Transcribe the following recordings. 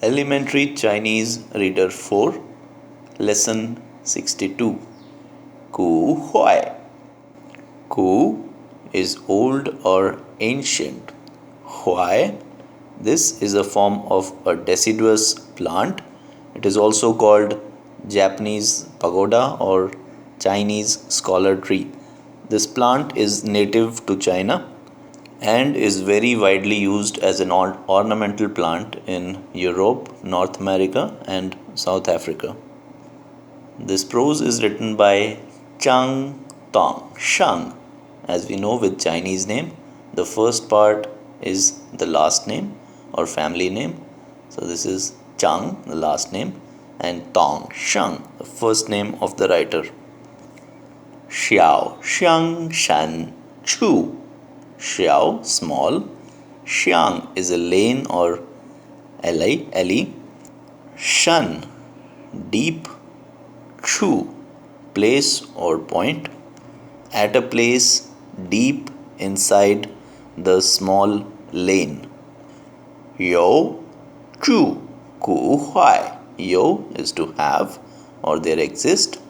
Elementary Chinese Reader 4, Lesson 62. Ku Huai. Ku is old or ancient. Huai, this is a form of a deciduous plant. It is also called Japanese pagoda or Chinese scholar tree. This plant is native to China and is very widely used as an ornamental plant in Europe, North America, and South Africa. This prose is written by Chang Tong Shang. As we know with Chinese name, the first part is the last name or family name. So this is Chang, the last name, and Tong Shang, the first name of the writer. Xiao Xiang Shan Chu. Xiao, small. Xiang is a lane or alley. Shan, deep. Chu, place or point. At a place deep inside the small lane. Yo, chu, ku huai. Yo is to have or there exist.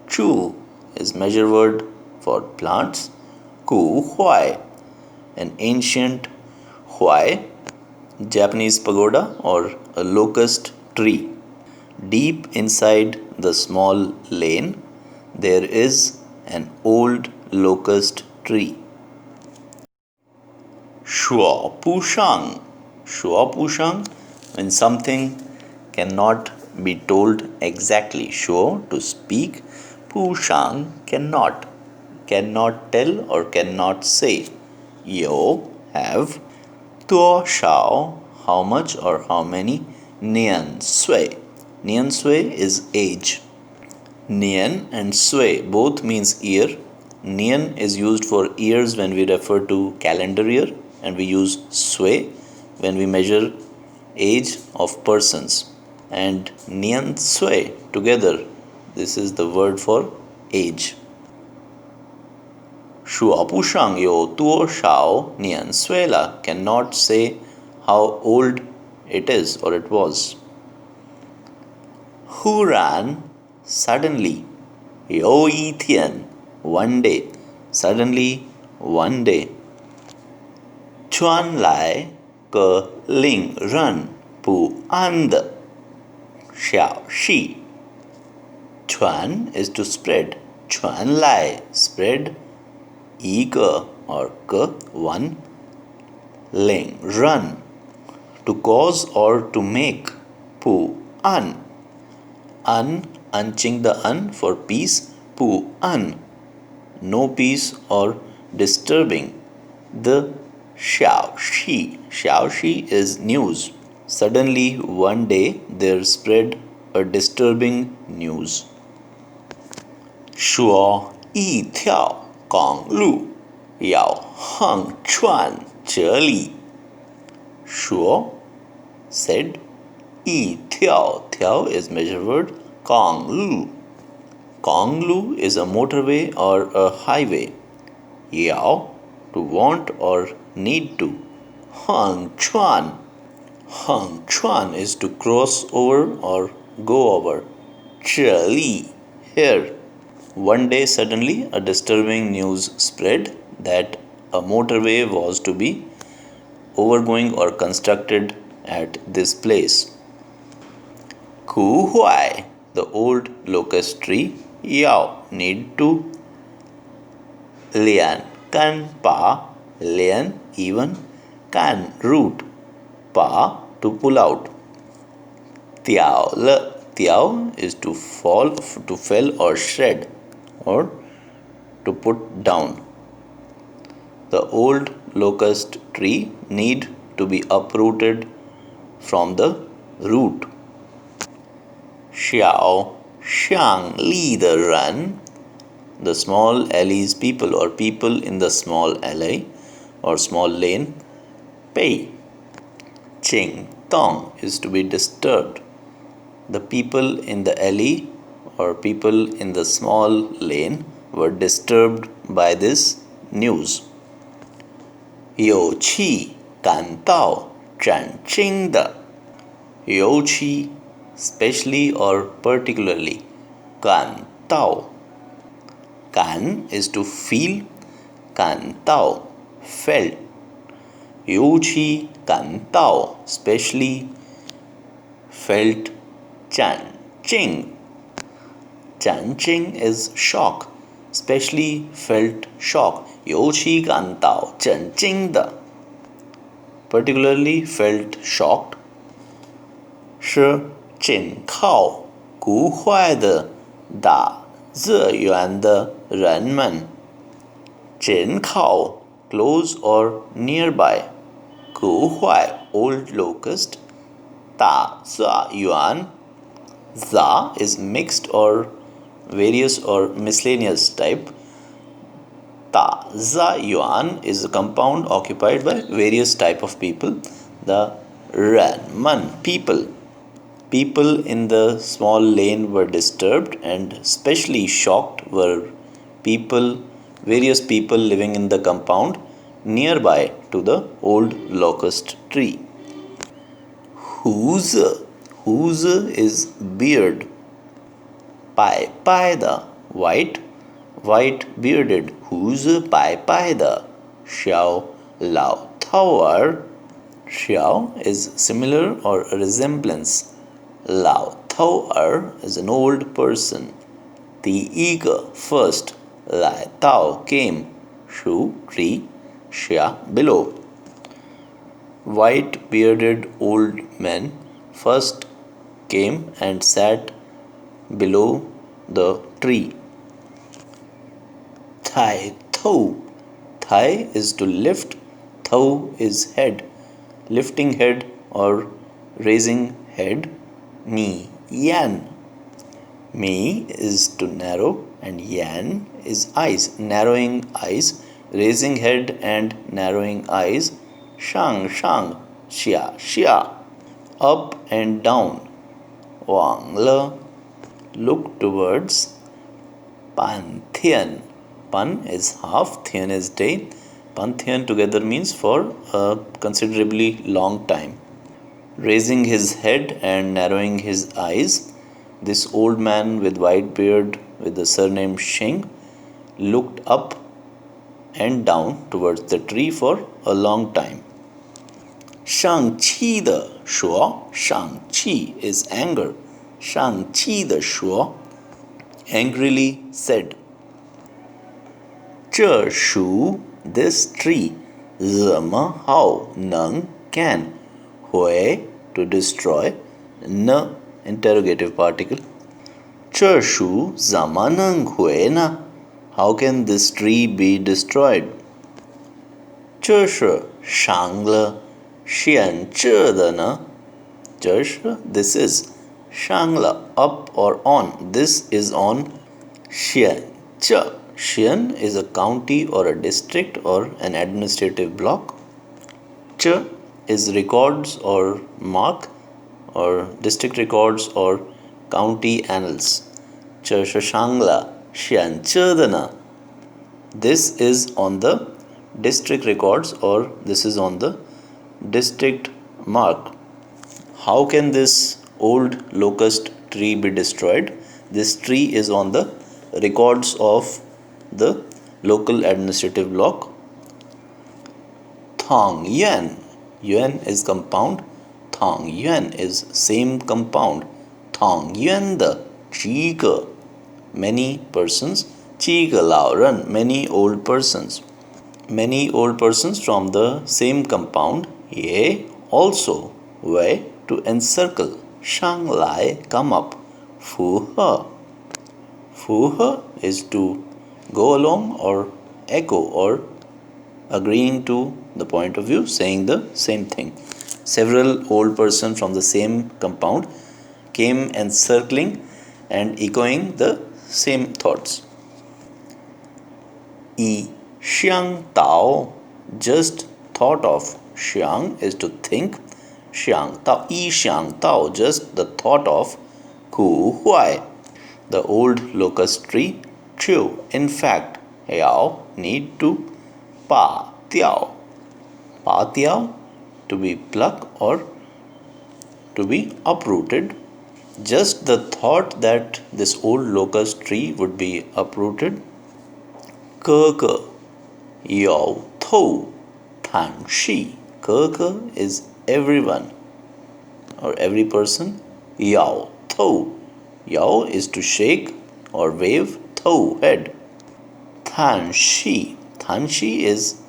Chu is measure word for plants. Ku huai, an ancient huai, Japanese pagoda or a locust tree. Deep inside the small lane, there is an old locust tree. Shuo pu shang. Shuo pu shang, when something cannot be told exactly. Shuo, to speak. Pu shang, cannot. Cannot tell or cannot say. Yo, have. Tuo shao, how much or how many. Nian sui. Nian sui is age. Nian and sui both means year. Nian is used for years when we refer to calendar year, and we use sui when we measure age of persons. And Nian sui together, this is the word for age. 说不上有多少年岁了 cannot say how old it is or it was. 忽然 suddenly. 有一天 one day. Suddenly one day. 传来个令人不安的消息。传 is to spread. 传来 spread. 一个 or 个 one. 令人 to cause or to make. 不安 unching the for peace. 不安 no peace or disturbing. The 消息 is news. Suddenly one day there spread a disturbing news. 说一条公路要横穿这里。说 said. 一条 is measure word. 公路 is a motorway or a highway. 要 to want or need to. 横穿 is to cross over or go over. 这里 here. One day suddenly a disturbing news spread that a motorway was to be overgoing or constructed at this place. Ku huai, the old locust tree. Yao, need to. Lian, kan pa. Lian, even. Kan, root. Pa, to pull out. Tiao, le. Tiao is to fell or shred or to put down. The old locust tree need to be uprooted from the root. Xiao Xiang Li the Ren, the small alley's people or people in the small alley or small lane. Pei Ching Tong is to be disturbed. The people in the alley or people in the small lane were disturbed by this news. 有气感到震惊的尤其 specially or particularly. 感到 感 is to feel, 感到 felt. 尤其感到 especially felt. 战惊 战惊 is shock, especially felt shock. 尤其感到震惊的 particularly felt shocked. 是紧靠古坏的大自然的人们。紧靠 close or nearby. 古坏 old locust. 大自然 za is mixed or various or miscellaneous type. 大自然 is a compound occupied by various type of people. The 人们 people in the small lane were disturbed and especially shocked were various people living in the compound nearby to the old locust tree. Whose is beard. 白白的 white bearded. whose 白白的小老头儿 小 is similar or a resemblance. 老头儿 is an old person. 第一个 first 来到 came 树 tree 下 below. White bearded old men first came and sat below the tree. Thai toe. Thai is to lift, toe is head, lifting head or raising head. Ni yan. Mi is to narrow and yan is eyes, narrowing eyes, raising head and narrowing eyes. Shang xia xia. Up and down. Wang le. Look towards. Pan thian. Pan is half, thian is day. Pan thian together means for a considerably long time. Raising his head and narrowing his eyes, this old man with white beard with the surname Shing looked up and down towards the tree for a long time. Shang qi de shuo. Shang qi is anger. Shang qi de shuo angrily said. 这树 this tree 怎么 how 能 can 会 to destroy 呢 interrogative particle. 这树怎么能会呢 how can this tree be destroyed? 这是上了限制的呢这是 this is 上了 up or on this is on 限制 Xian is a county or a district or an administrative block. Ch is records or mark or district records or county annals. Ch Shangla Xian Chedana. This is on the district records or this is on the district mark. How can this old locust tree be destroyed? This tree is on the records of the local administrative block. Thong Yuan. Yuan is compound. Thong Yuan is same compound. Thong Yuan the 几个 many persons. 几个老人 many old persons. Many old persons from the same compound. Ye also way to encircle. Shang Lai come up. Fu He. Fu He is to go along or echo or agreeing to the point of view, saying the same thing. Several old persons from the same compound came encircling and echoing the same thoughts. Yi Xiang Tao, just thought of. Xiang is to think. Xiang Tao, Yi Xiang Tao, just the thought of. Ku Huai, the old locust tree. Chu, in fact. Yao, need to. Pa Tiao. Pa Tiao, to be pluck or to be uprooted. Just the thought that this old locust tree would be uprooted. 哥哥摇头叹息. 哥哥 is everyone or every person. 摇头 Yao is to shake or wave. Thou head. 叹息 Tanshi is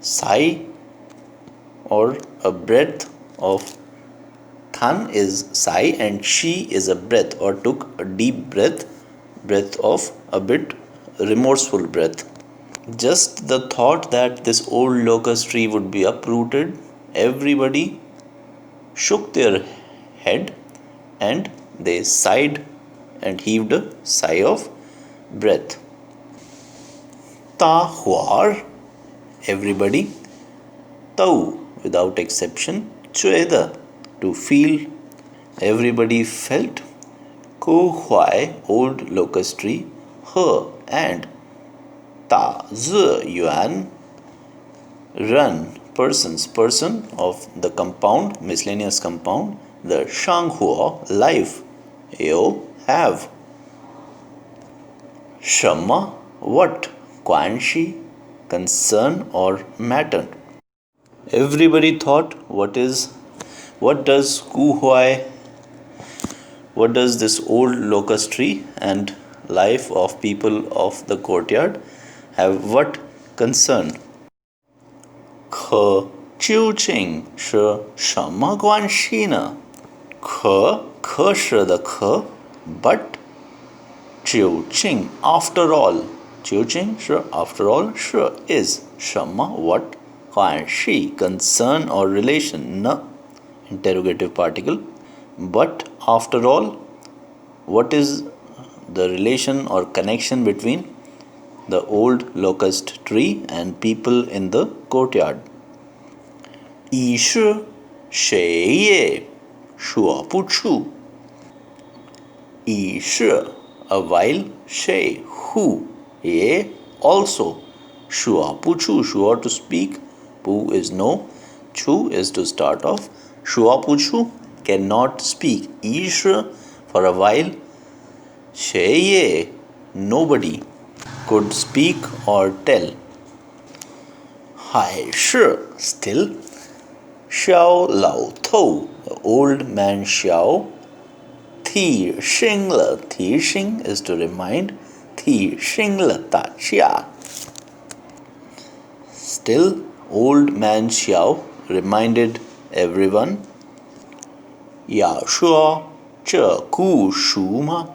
sigh or a breath of. Than is sigh and she is a breath or took a deep breath of a bit remorseful breath. Just the thought that this old locust tree would be uprooted, everybody shook their head and they sighed and heaved a sigh of breath. Ta huar, everybody. Tau, without exception. Chueda, to feel. Everybody felt. Ko huai, old locust tree. He, and. Ta zi yuan, run, persons, person of the compound, miscellaneous compound. The shang huo, life. Yo, have. Shama, what? Quanshi, concern or matter. Everybody thought, what does Kuhuai, what does this old locust tree and life of people of the courtyard have what concern? 可究竟是什么关系呢？可是的可 but 究竟 after all 究竟是 after all 是 is 什么 what 关系 concern or relation 呢 interrogative particle but after all what is the relation or connection between the old locust tree and people in the courtyard? 已是谁也说不出。已是 a while 谁 who 也 also 说不出 sure to speak pu is no 出 is to start off 说不出 cannot speak 已是 for a while 谁也 nobody could speak or tell 还是 still 肖老头 the old man 肖提醒了提醒 is to remind 提醒了大家 still old man Xiao reminded everyone 要说这故事吗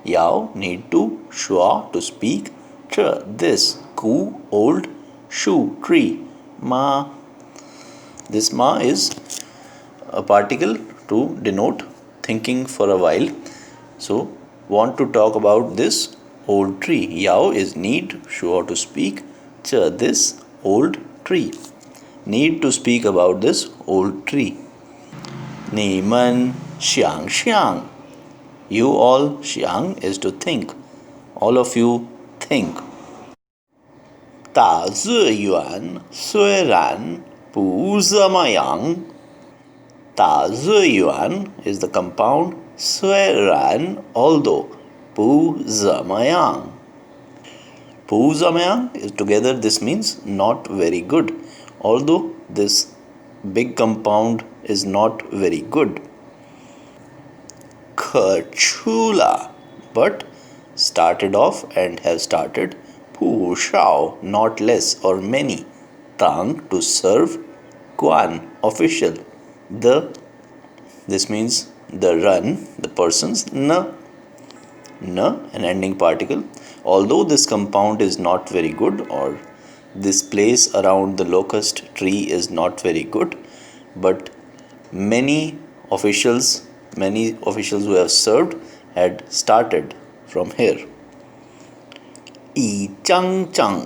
要 need to 说 to speak 这 this 古 old 树 tree ma this ma is a particle to denote thinking for a while so want to talk about this old tree yao is need sure to speak cha this old tree need to speak about this old tree 你们想想 you all 想 is to think all of you think 大自然虽然不怎么样大自然 is the compound 虽然 although 不怎么样不怎么样 is together this means not very good although this big compound is not very good 可出了 but started off and have started 不少 not less or many 当 to serve 官 official the this means the run the persons na an ending particle although this compound is not very good or this place around the locust tree is not very good but many officials who have served had started from here 一张张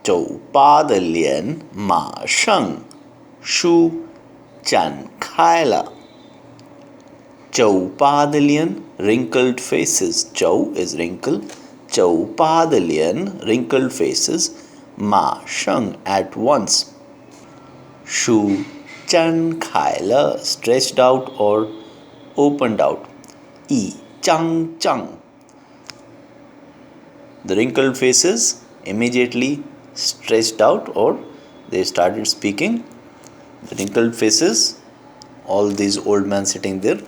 皱巴的脸马上舒展开了皱巴的脸 wrinkled faces 皱 is wrinkle 皱巴的脸 wrinkled faces 马上 at once 舒张开了 stretched out or opened out. 一张张 the wrinkled faces immediately stretched out or they started speaking. The wrinkled faces, all these old men sitting there,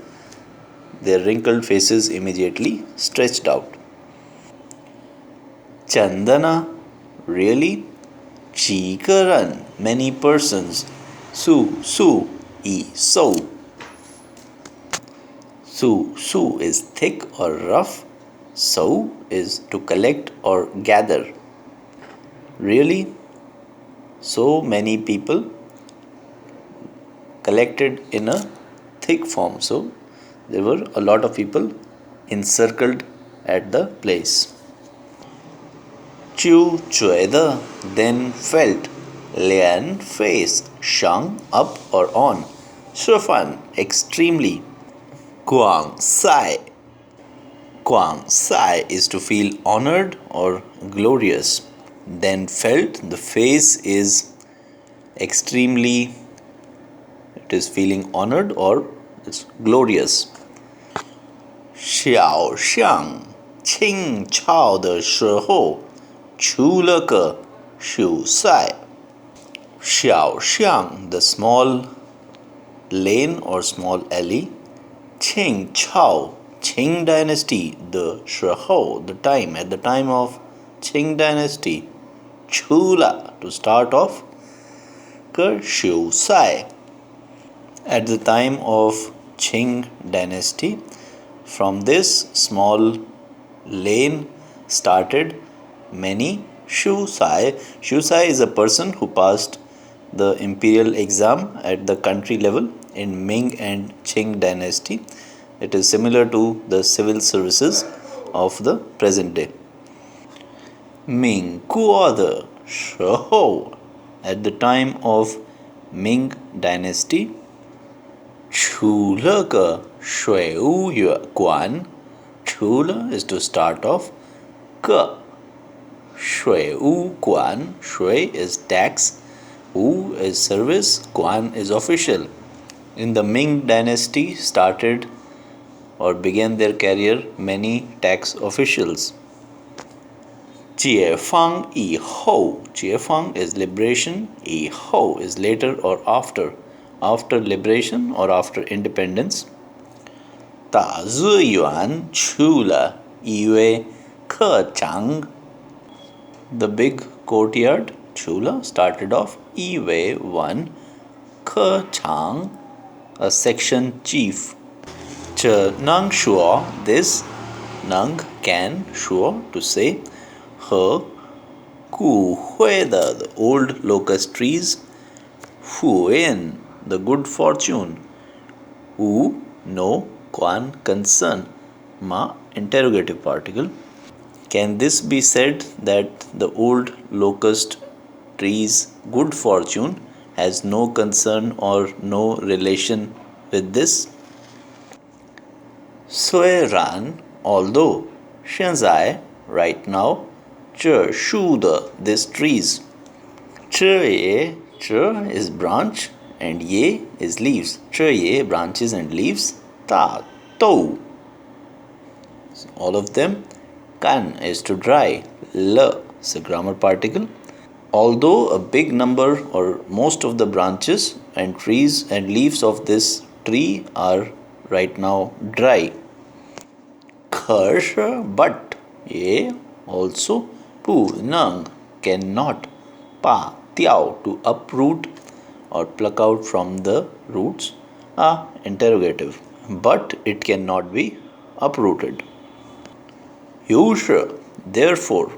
their wrinkled faces immediately stretched out. Chandana, really? 几个人 many persons. Su, so. Su is thick or rough. So is to collect or gather. Really? So many people collected in a thick form. So there were a lot of people encircled at the place. 就觉得 then felt 脸 face 上 up or on 十分 extremely 广赛 is to feel honored or glorious. Then felt the face is extremely, it is feeling honored or it's glorious. 小象清朝的时候出了个秀才。小巷 the small lane or small alley. 清朝 Qing dynasty 的时候 the time at the time of Qing dynasty. 出了 to start off. 个秀才 at the time of Qing dynasty. From this small lane started many Shusai. Shusai is a person who passed the imperial exam at the country level in Ming and Qing dynasty. It is similar to the civil services of the present day. 民国的时候 at the time of Ming dynasty. 出了个税务官 出了 is to start off. 个税务官 税 is tax. Wu is service. Guan is official. In the Ming dynasty started or began their career many tax officials. 解放以后 解放 is liberation. 以后 is later or after. After liberation or after independence. 大日院出了一位科长 the big courtyard Chula started off Iwe 1 Ke Chang, a section chief. Ch Nang Shuo, this Nang can Shuo to say. He Ku Hui the old locust trees. Fu in the good fortune. Wu no Quan concern. Ma interrogative particle. Can this be said that the old locust tree's good fortune has no concern or no relation with this? 虽然 although 现在 right now 这树的 this trees 这叶 is branch and ye is leaves 这叶 branches and leaves 大豆 all of them. Kan is to dry. L is a grammar particle. Although a big number or most of the branches and trees and leaves of this tree are right now dry. Kharsh, but ye also pu nang cannot pa tiao to uproot or pluck out from the roots. Interrogative. But it cannot be uprooted. 于是 therefore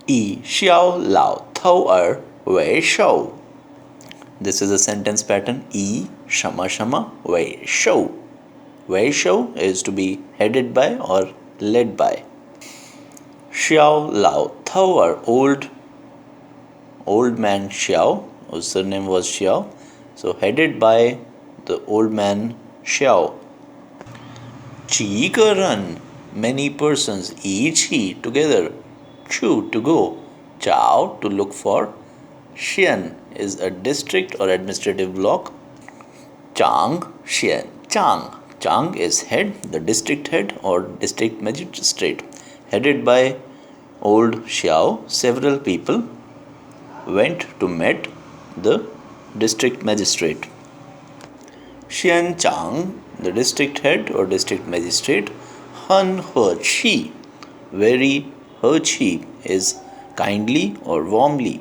以小老头儿为首 This is a sentence pattern 以什么什么为首 为首 is to be headed by or led by 小老头儿 old man Xiao whose surname was Xiao, so headed by the old man Xiao. 几个人 many persons, 一起 together, 去 to go, 找 to look for, Xian is a district or administrative block. Chang, Xian, Chang. Chang is head, the district head or district magistrate. Headed by old Xiao, several people went to meet the district magistrate. Xian Chang, the district head or district magistrate, Han He Chi, very He Chi is kindly or warmly.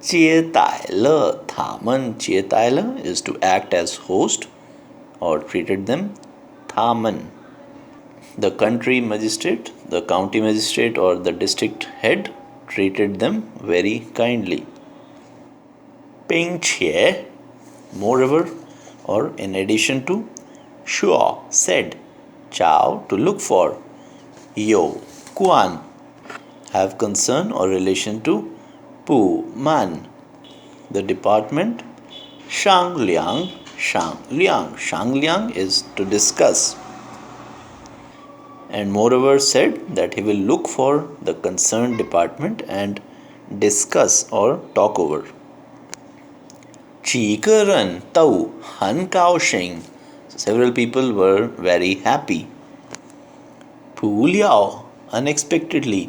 接待了他们，接待了 is to act as host or treated them. 他们 the country magistrate, the county magistrate or the district head treated them very kindly. 并且 moreover or in addition to, 说 said, 找 to look for, 有关 have concern or relation to, 部门 the department, 商量 is to discuss, and moreover said that he will look for the concerned department and discuss or talk over. 几个人都很高兴 several people were very happy. 不料 unexpectedly,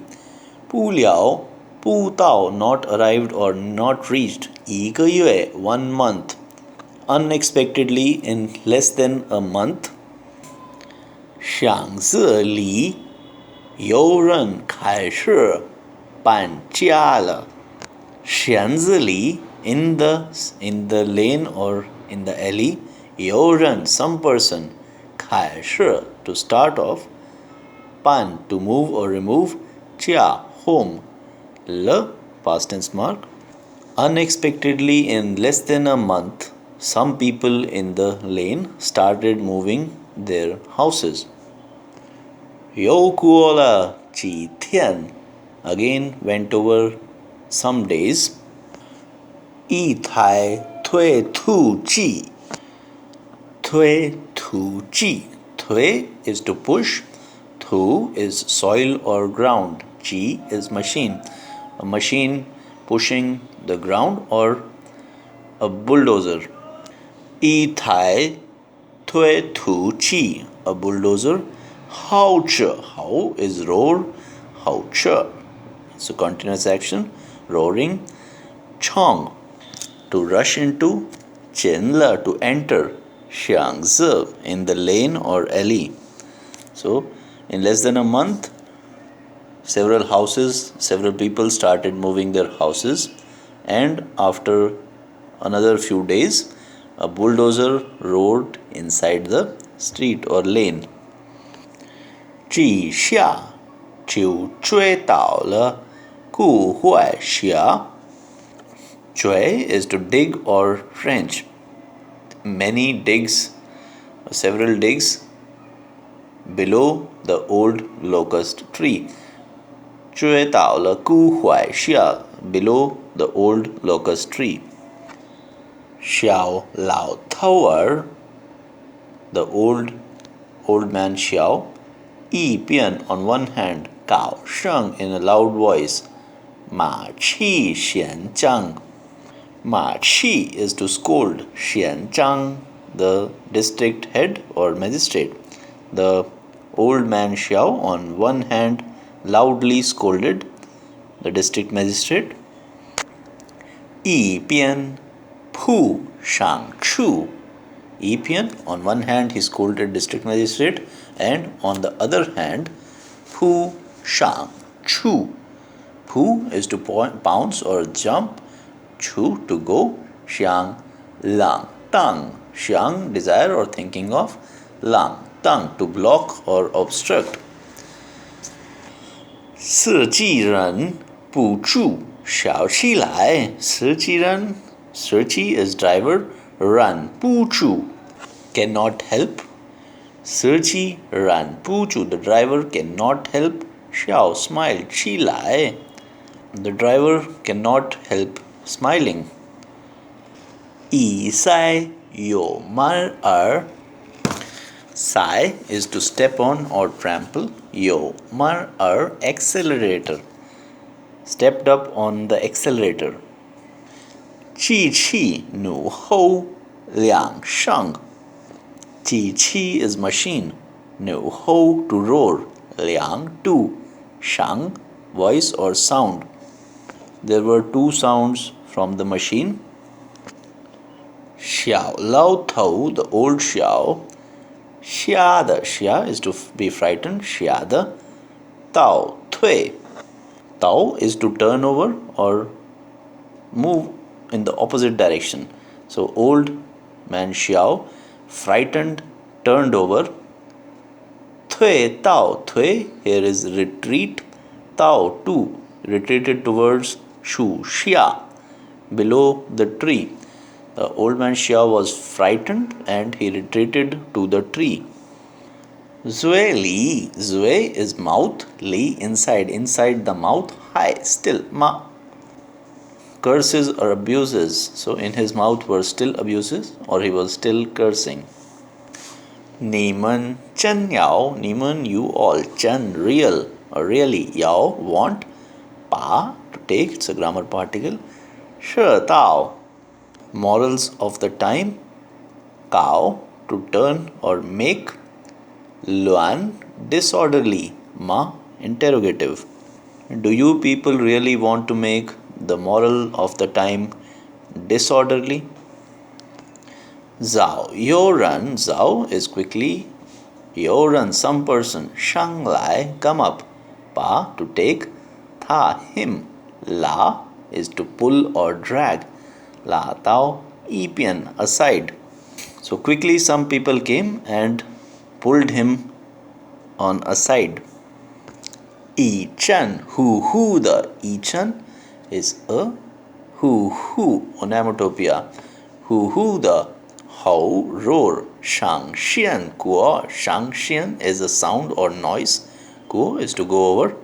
不料不到 not arrived or not reached, 一个月 1 month, unexpectedly in less than a month. 巷子里有人开始搬家了。巷子里 in the lane or in the alley, 有人 some person, 开始 to start off, 搬 to move or remove, 家 home, 了 past tense mark. Unexpectedly in less than a month, some people in the lane started moving their houses. 又过了几天 again went over some days. 一台推土机，推土机，推 is to push, 土 is soil or ground, 机 is machine, a machine pushing the ground or a bulldozer. 一台推土机 a bulldozer. 好着 how is roar, 好着 it's a continuous action, roaring. 冲 to rush into, 进了 to enter, 巷子 in the lane or alley. So in less than a month, several people started moving their houses, and after another few days, a bulldozer roared inside the street or lane. 这下就追到了顾怀下。追 is to dig or trench. Many digs, several digs below the old locust tree. 追到了顾怀下 below the old locust tree. 小老头儿 the old man Xiao, 一边 on one hand, 高声 in a loud voice, 马气显张. Ma Chi is to scold, Xian Zhang, the district head or magistrate. The old man Xiao on one hand loudly scolded the district magistrate. Yi Bian Pu Shang Chu. Yi Bian, on one hand he scolded district magistrate, and on the other hand Pu Shang Chu. Pu is to pounce or jump, Chu to go, Xiang Lang Tang. Xiang desire or thinking of, Lang Tang to block or obstruct. 司机人不住小起来，司机人 司机 is driver, 人不住 cannot help. 司机人不住 the driver cannot help, 笑 smile 起来 the driver cannot help smiling. 一塞有马儿 Sai is to step on or trample. Yo mar accelerator. Stepped up on the accelerator. 机器怒吼两声。机器is machine. 怒吼 to roar. 两 to shang voice or sound. There were two sounds from the machine. Xiao Lao Tou, the old Xiao. Xia the Xia is to be frightened. Xia the Tao Tui. Tao is to turn over or move in the opposite direction. So old man Xiao, frightened, turned over. Tui Tao Tui, here is retreat. Tao too, retreated towards Shu Xia, below the tree. The old man Xia was frightened and he retreated to the tree. Zui Li, Zui is mouth, Li inside, inside the mouth, hi, still, ma. Curses or abuses, so in his mouth were still abuses or he was still cursing. Niman Chen Yao, Niman you all, Chen real or really, Yao want, Pa to take, it's a grammar particle. She Tao, morals of the time. Cow to turn or make. Luan disorderly. Ma interrogative. Do you people really want to make the moral of the time disorderly? Zhao Yoran, Zhao is quickly. Yoran some person. Shang Lai come up. Pa to take. Tha him. La is to pull or drag. La Tao Ipian aside. So quickly some people came and pulled him on a side. Yi Chen, who the Yi Chen is a who onomatopoeia. Who the how roar. Shang Xian Guo, Shang Xian is a sound or noise. Guo is to go over.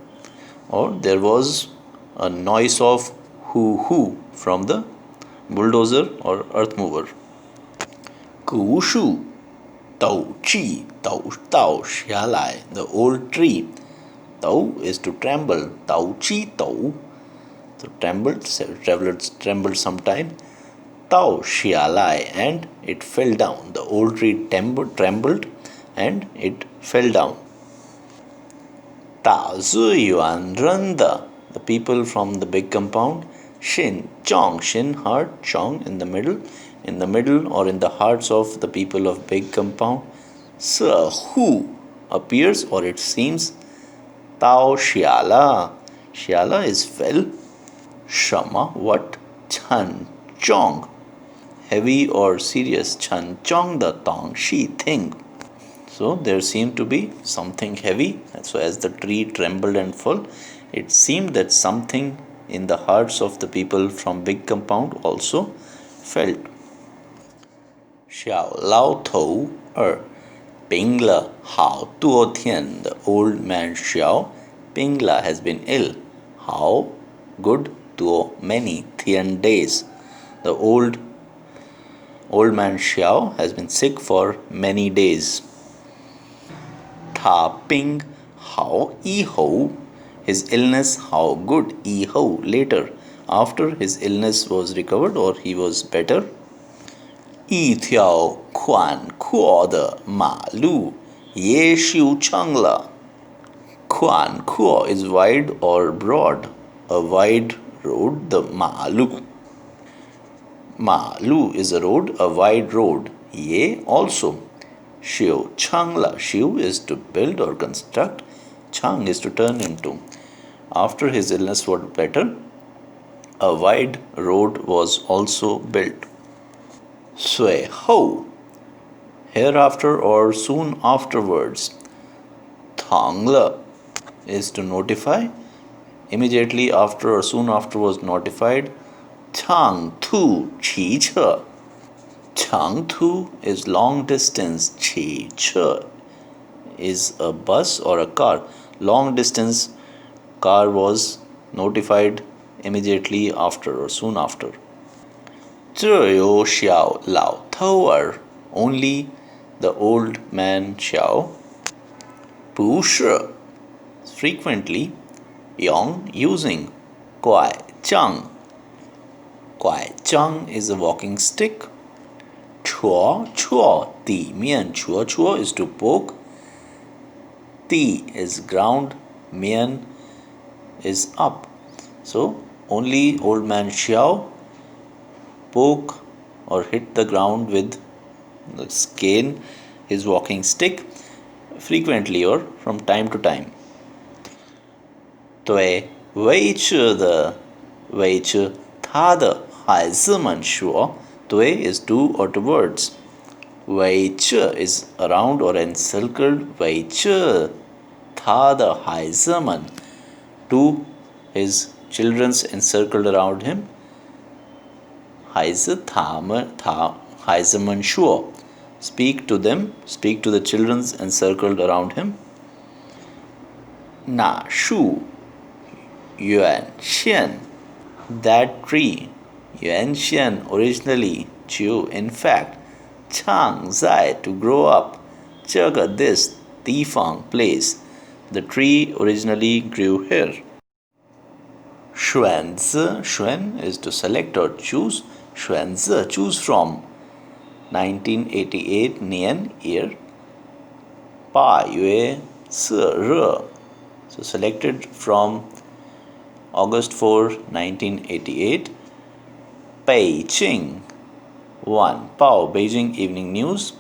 Or there was a noise of who from the bulldozer or earth mover. Gu Shu, Tao Chi, Tao Xia Lai, the old tree. Tao is to tremble. Tao Chi Tao. So trembled, travelers trembled sometime. Tao Xia Lai, and it fell down. The old tree trembled and it fell down. Ta Zui Yuan Ren the people from the big compound. Shin Chong, Shin heart, Chong in the middle or in the hearts of the people of big compound. Se Hu appears or it seems. Tao Shiala, Shiala is fell. Shama what? Chan Chong, heavy or serious. Chan Chong the Tong Shi thing. So there seemed to be something heavy. So as the tree trembled and fell, it seemed that something in the hearts of the people from big compound also felt. Xiao Lao Tou Pingla Hao Tuo Tian, the old man Xiao. Pingla has been ill. How good Tuo many Tian days. The old man Xiao has been sick for many days. Ta Ping How Yi Ho, his illness how good. Yi Ho later, after his illness was recovered or he was better. Yi Tiao Kuan Kuo de Ma Lu Ye Xiu Chang La. Kuan Kuo is wide or broad, a wide road. The Ma Lu is a road, a wide road. Ye also. Xiu Chang La, Xiu is to build or construct. Chang is to turn into. After his illness was better, a wide road was also built. Sui Ho, hereafter or soon afterwards. Thang Le is to notify. Immediately after or soon after was notified. Chang Tu Chi Che. Chang Tu is long distance. Chi Che is a bus or a car. Long distance car was notified immediately after or soon after. 这有小老头儿, only the old man Xiao. 不是 frequently. Yong using. 拐杖拐杖 is a walking stick. 戳戳地面戳戳 is to poke. 地 is ground. 面 is up. So only old man Xiao poke or hit the ground with the cane, his walking stick, frequently or from time to time. 对维持的维持他的孩子们说，对 is to or towards. 围着 is around or encircled. 围着他的孩子们 to his children's encircled around him. 孩子孩子们说 speak to them, speak to the children's encircled around him. 那树原先 that tree 原先 originally 就 in fact 常在 to grow up 这个 this 地方 place the tree originally grew here. 选择选 is to select or choose. 选择 choose from. 1988年 year. 8月4日 so selected from August 4, 1988. 北京晚报 Beijing Evening News.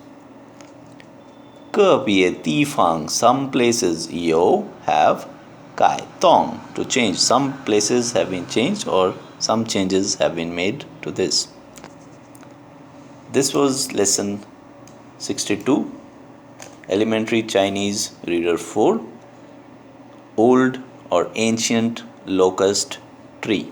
个别地方 some places 有 have 改动 to change. Some places have been changed or some changes have been made to this. This was lesson 62, Elementary Chinese Reader 4, Old or Ancient Locust Tree.